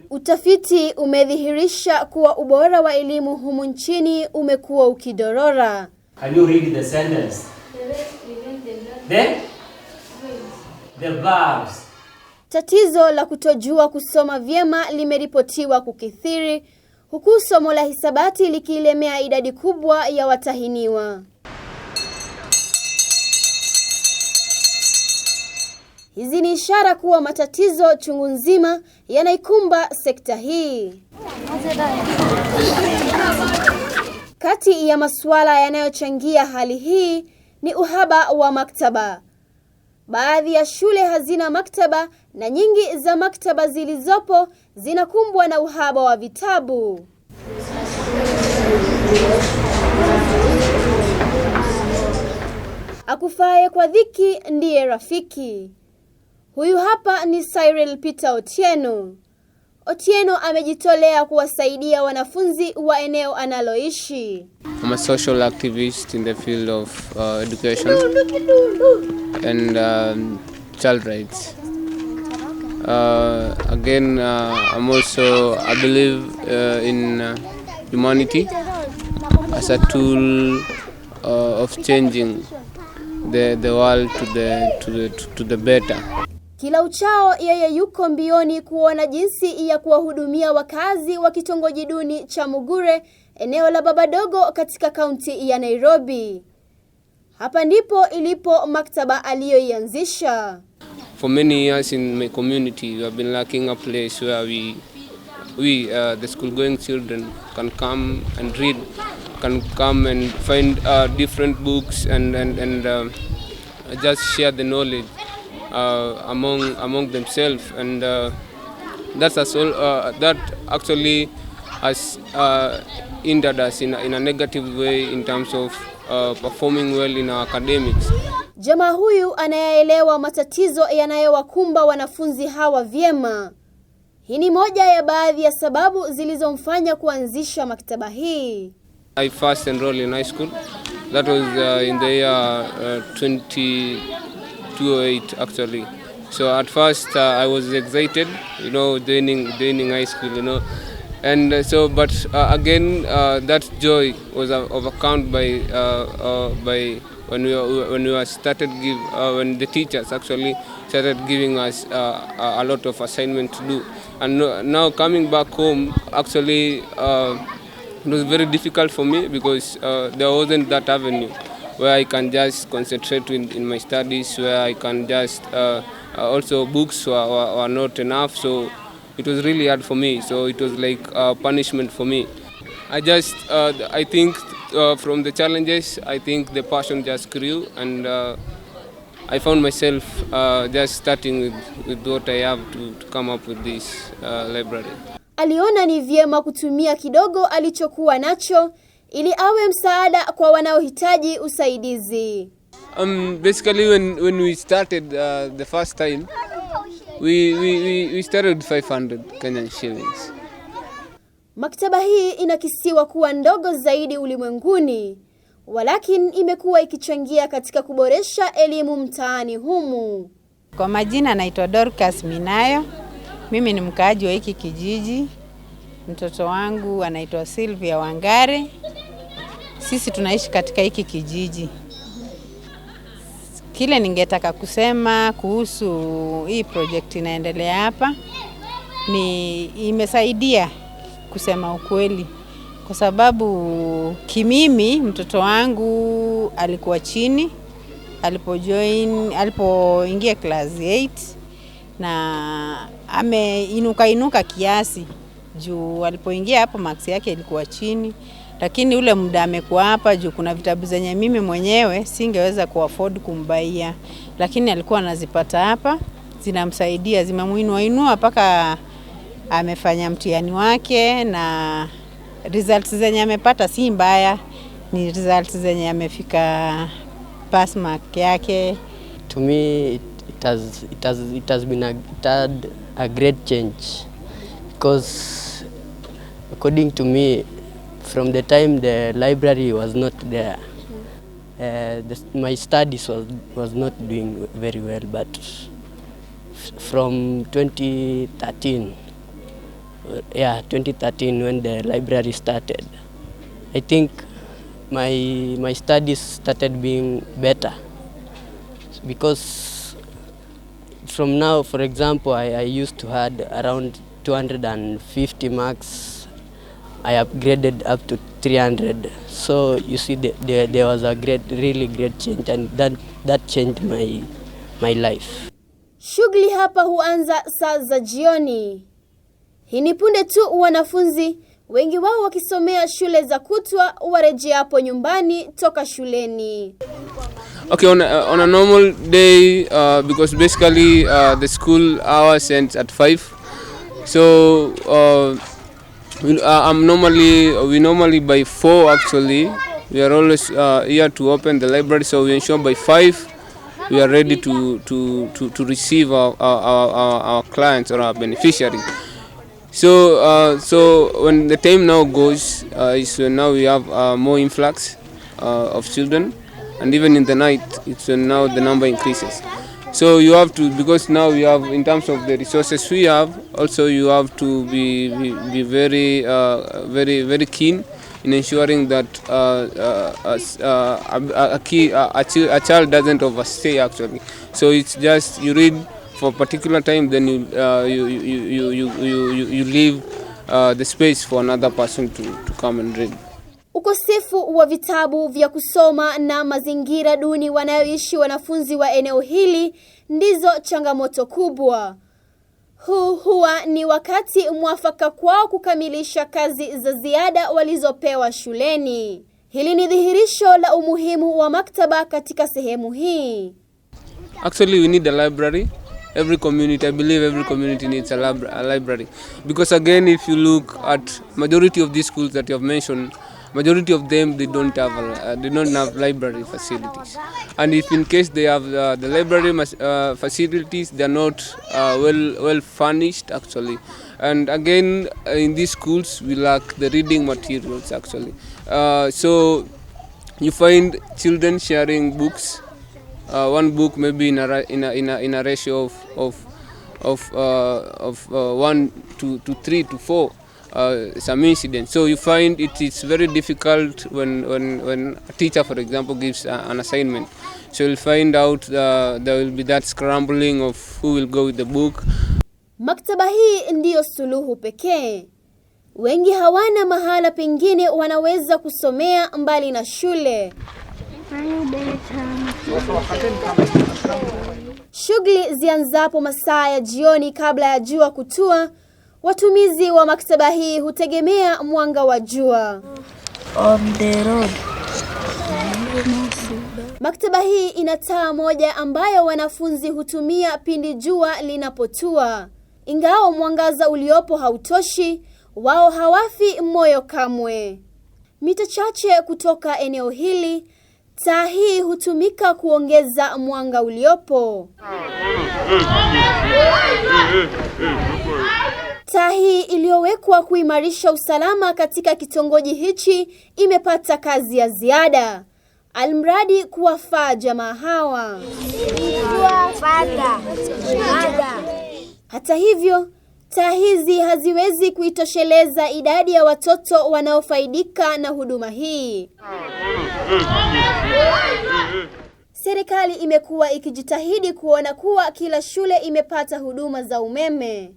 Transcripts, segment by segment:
Utafiti umedhihirisha kuwa ubora wa elimu humu nchini umekuwa ukidorora. Can you read the sentence? The verbs. Tatizo la kutojua kusoma vyema limeripotiwa kukithiri, huku somo la hisabati likilemea idadi kubwa ya watahiniwa. Hizi ni ishara kuwa matatizo chungu nzima yanaikumba sekta hii. Kati ya masuala yanayochangia hali hii ni uhaba wa maktaba. Baadhi ya shule hazina maktaba na nyingi za maktaba zilizopo zinakumbwa na uhaba wa vitabu. Akufaye kwa dhiki ndiye rafiki. Huyu hapa ni Cyril Peter Otieno. Otieno amejitolea kuwasaidia wanafunzi wa eneo analoishi. I'm a social activist in the field of education and child rights. I'm also, I believe in humanity as a tool of changing the world to the better. Kila uchao yeye yuko mbioni kuona jinsi ya kuwahudumia wakazi wa kitongoji duni cha MUGURE, eneo la Baba Dogo katika kaunti ya Nairobi. Hapa ndipo ilipo maktaba aliyoianzisha. For many years in my community, we have been lacking a place where the school-going children can come and read, can come and find different books and just share the knowledge among themselves, and that actually has hindered us in a negative way in terms of performing well in our academics. Jamaa huyu anayaelewa matatizo yanayowakumba wanafunzi hawa vyema. Hii ni moja ya baadhi ya sababu zilizomfanya kuanzisha maktaba hii. I first enrolled in high school. That was in the year 2008 actually. So at first I was excited, joining high school, and but again that joy was overcome by when the teachers actually started giving us a lot of assignment to do. And now coming back home, actually it was very difficult for me because there wasn't that avenue where I can just concentrate in my studies, where I can just also books were not enough, so it was really hard for me. So it was like a punishment for me. I think from the challenges, I think the passion just grew, and I found myself just starting with what I have to come up with this library. Aliona ni vyema kutumia kidogo alichokuwa nacho ili awe msaada kwa wanaohitaji usaidizi. Basically when we started the first time, we started with 500 Kenyan shillings. Maktaba hii inakisiwa kuwa ndogo zaidi ulimwenguni, walakini imekuwa ikichangia katika kuboresha elimu mtaani humu. Kwa majina naitwa Dorcas Minayo. Mimi ni mkaaji wa hiki kijiji. Mtoto wangu anaitwa Sylvia Wangare. Sisi tunaishi katika hiki kijiji. Kile ningetaka kusema kuhusu hii project inaendelea hapa ni imesaidia kusema ukweli, kwa sababu kimimi mtoto wangu alikuwa chini alipoingia class 8 na ameinuka kiasi juu alipoingia hapo marks yake ilikuwa chini, lakini ule muda amekuwa hapa juu kuna vitabu zenye mimi mwenyewe singeweza kuafford kumbaia, lakini alikuwa anazipata hapa, zinamsaidia, zimemuinua mpaka amefanya mtihani wake, na results zenye amepata si mbaya, ni results zenye amefika pass mark yake. To me it has been a great change, because according to me, from the time the library was not there, my studies was not doing very well, but from 2013. Yeah, 2013 when the library started. I think my studies started being better because from now, for example, I used to had around 250 marks. I upgraded up to 300. So you see, there was a really great change, and that changed my life. Shughuli hapa huanza saa za jioni. Hii ni punde tu wanafunzi wengi wao wakisomea shule za kutwa warejea hapo nyumbani toka shuleni. Okay, on a normal day, because basically the school hours ends at 5. So we normally by 4 actually. We are always here to open the library, so we ensure by 5 we are ready to receive our clients or our beneficiary. So when the time now goes, is when now we have more influx of children, and even in the night, it's when now the number increases. So you have to, because now we have, in terms of the resources we have, also you have to be very keen in ensuring that a child doesn't overstay actually. So it's just you read for a particular time, then you leave the space for another person to come and read. Ukosefu wa vitabu vya kusoma na mazingira duni wanayoishi wanafunzi wa eneo hili ndizo changamoto kubwa. Huu huwa ni wakati mwafaka kwao kukamilisha kazi za ziada walizopewa shuleni. Hili ni dhihirisho la umuhimu wa maktaba katika sehemu hii. Actually, we need a library. Every community, I believe every community needs a library. Because again, if you look at majority of these schools that you have mentioned, majority of them, they don't have library facilities. And if in case they have the library facilities, they are not well furnished actually. And again, in these schools, we lack the reading materials actually. So you find children sharing books. One book maybe in a ratio of 1 to 3 to 4. Some incidents. So you find it's very difficult when a teacher, for example, gives an assignment. So you'll find out there will be that scrambling of who will go with the book. Maktaba hii ndiyo suluhu pekee. Wengi hawana mahala pengine wanaweza kusomea mbali na shule. Shughuli zianzapo masaa ya jioni kabla ya jua kutua, watumizi wa maktaba hii hutegemea mwanga wa jua. On the road. Maktaba hii ina taa moja ambayo wanafunzi hutumia pindi jua linapotua. Ingawa mwangaza uliopo hautoshi, wao hawafi moyo kamwe. Mita chache kutoka eneo hili, taa hii hutumika kuongeza mwanga uliopo. Taa hii iliyowekwa kuimarisha usalama katika kitongoji hichi imepata kazi ya ziada, almradi kuwafaa jamaa hawa. Hata hivyo, taa hizi haziwezi kuitosheleza idadi ya watoto wanaofaidika na huduma hii. Serikali imekuwa ikijitahidi kuona kuwa kila shule imepata huduma za umeme.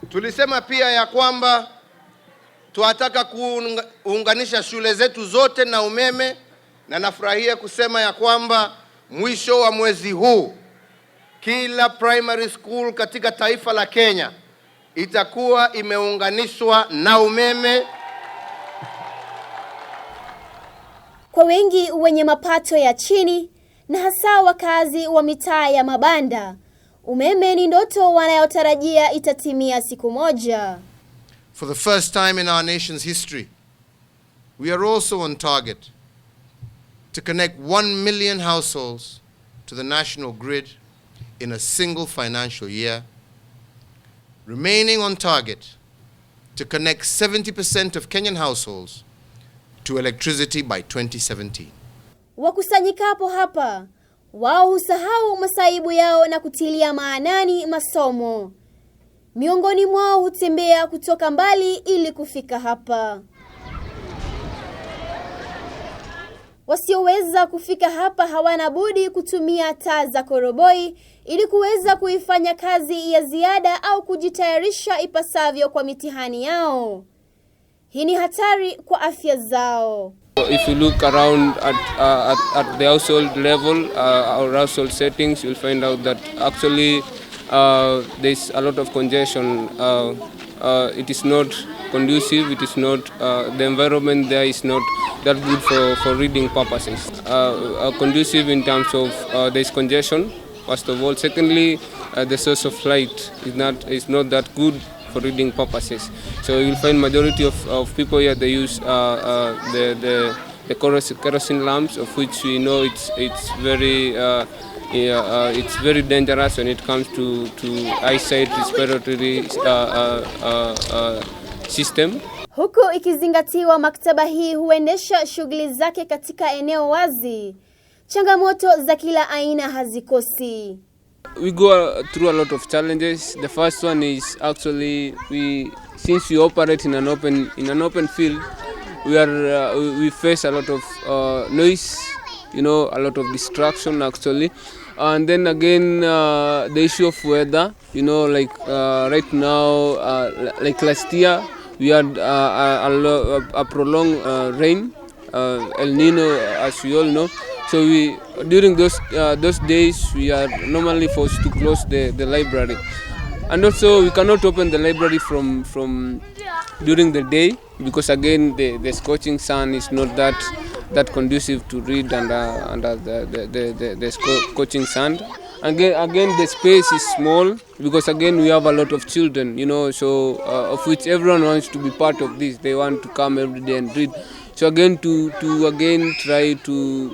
Tulisema pia ya kwamba tunataka kuunganisha shule zetu zote na umeme, na nafurahia kusema ya kwamba mwisho wa mwezi huu kila primary school katika taifa la Kenya itakuwa imeunganishwa na umeme. Kwa wengi wenye mapato ya chini na hasa wakazi wa mitaa ya mabanda, umeme ni ndoto wanayotarajia itatimia siku moja. For the first time in our nation's history, we are also on target to connect 1 million households to the national grid in a single financial year, remaining on target to connect 70% of Kenyan households to electricity by 2017. Wakusanyikapo hapa, wao husahau masaibu yao na kutilia maanani masomo. Miongoni mwao hutembea kutoka mbali ili kufika hapa. Wasioweza kufika hapa hawana budi kutumia taa za koroboi ili kuweza kuifanya kazi ya ziada au kujitayarisha ipasavyo kwa mitihani yao. Hii ni hatari kwa afya zao. If you look around at the household level, our household settings, you'll find out that actually there's a lot of congestion. It is not conducive. It is not the environment there is not that good for reading purposes. Conducive in terms of there's congestion. First of all, secondly, the source of light is not that good for reading purposes. So you'll find majority of people here, they use the kerosene lamps, of which we know it's very dangerous when it comes to eyesight, respiratory system. Huku ikizingatiwa maktaba hii huendesha shughuli zake katika eneo wazi, changamoto za kila aina hazikosi. We go through a lot of challenges. The first one is actually since we operate in an open field, we face a lot of noise, a lot of distraction actually, and then again the issue of weather, like right now, like last year we had a prolonged rain, El Nino, as we all know. So during those days we are normally forced to close the library, and also we cannot open the library from during the day because again the scorching sun is not that conducive to read under the scorching sun. Again the space is small because again we have a lot of children, so of which everyone wants to be part of this. They want to come every day and read. So again to again try to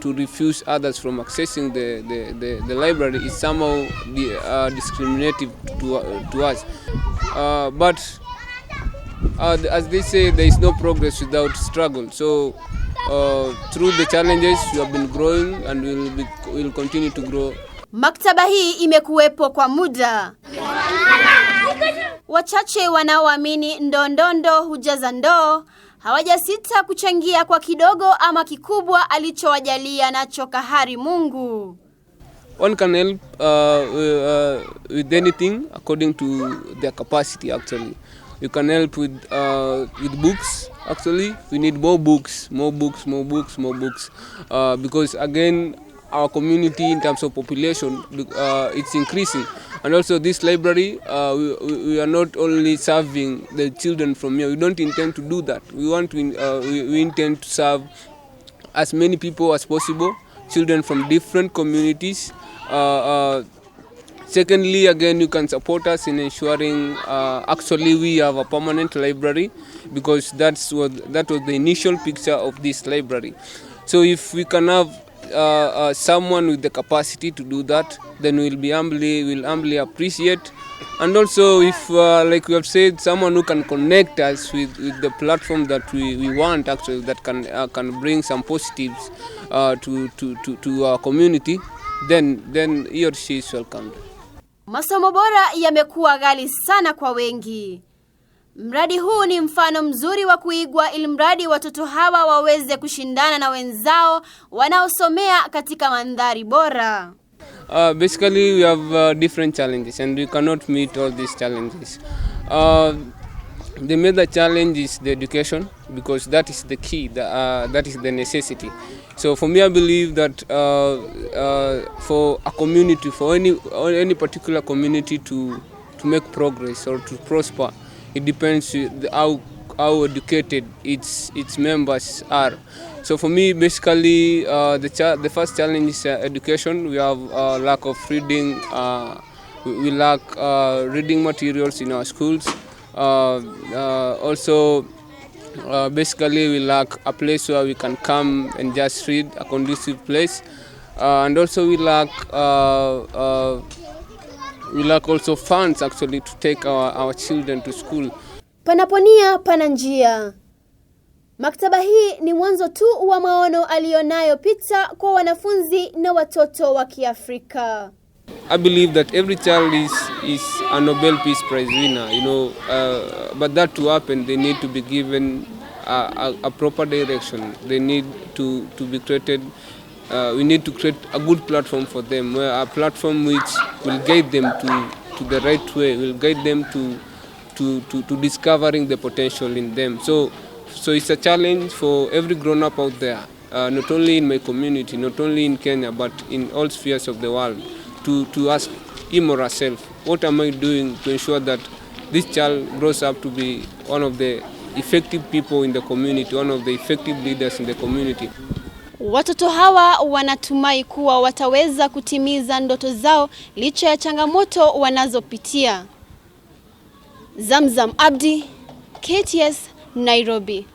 refuse others from accessing the library is somehow discriminative to us. But as they say, there is no progress without struggle. So through the challenges we have been growing and we will continue to grow. Maktaba hii imekuwepo kwa muda. Wachache wanaoamini ndondondo hujaza ndoo hawajasita kuchangia kwa kidogo ama kikubwa alichowajalia nacho kahari Mungu. One can help with anything according to their capacity actually. You can help with books. Actually, we need more books, because again our community in terms of population it's increasing, and also this library we are not only serving the children from here. We don't intend to do that. We intend to serve as many people as possible, children from different communities. Secondly, again, you can support us in ensuring actually we have a permanent library, because that was the initial picture of this library. So if we can have someone with the capacity to do that, then we'll humbly appreciate. And also if, like we have said, someone who can connect us with the platform that we want actually, that can bring some positives to our community, then he or she is welcome. Masomo bora yamekuwa ghali sana kwa wengi. Mradi huu ni mfano mzuri wa kuigwa ili mradi watoto hawa waweze kushindana na wenzao wanaosomea katika mandhari bora. Basically we have different challenges and we cannot meet all these challenges. The major challenge is the education, because that is the key, that is the necessity. So for me, I believe that for a community, for any particular community to make progress or to prosper, it depends how educated its members are. So for me, basically, the first challenge is education. We have lack of reading. We lack reading materials in our schools. Also, basically, we lack a place where we can come and just read, a conducive place. And also, we lack also funds actually to take our children to school. Panaponia pana njia. Maktaba hii ni mwanzo tu wa maono alionayo Peter kwa wanafunzi na watoto wa Kiafrika. I believe that every child is a Nobel Peace Prize winner, but that to happen, they need to be given a proper direction. They need to be created. We need to create a good platform for them, a platform which will guide them to the right way, will guide them to discovering the potential in them. So it's a challenge for every grown-up out there, not only in my community, not only in Kenya, but in all spheres of the world, to ask him or herself, what am I doing to ensure that this child grows up to be one of the effective people in the community, one of the effective leaders in the community. Watoto hawa wanatumai kuwa wataweza kutimiza ndoto zao licha ya changamoto wanazopitia. Zamzam Abdi, KTS, Nairobi.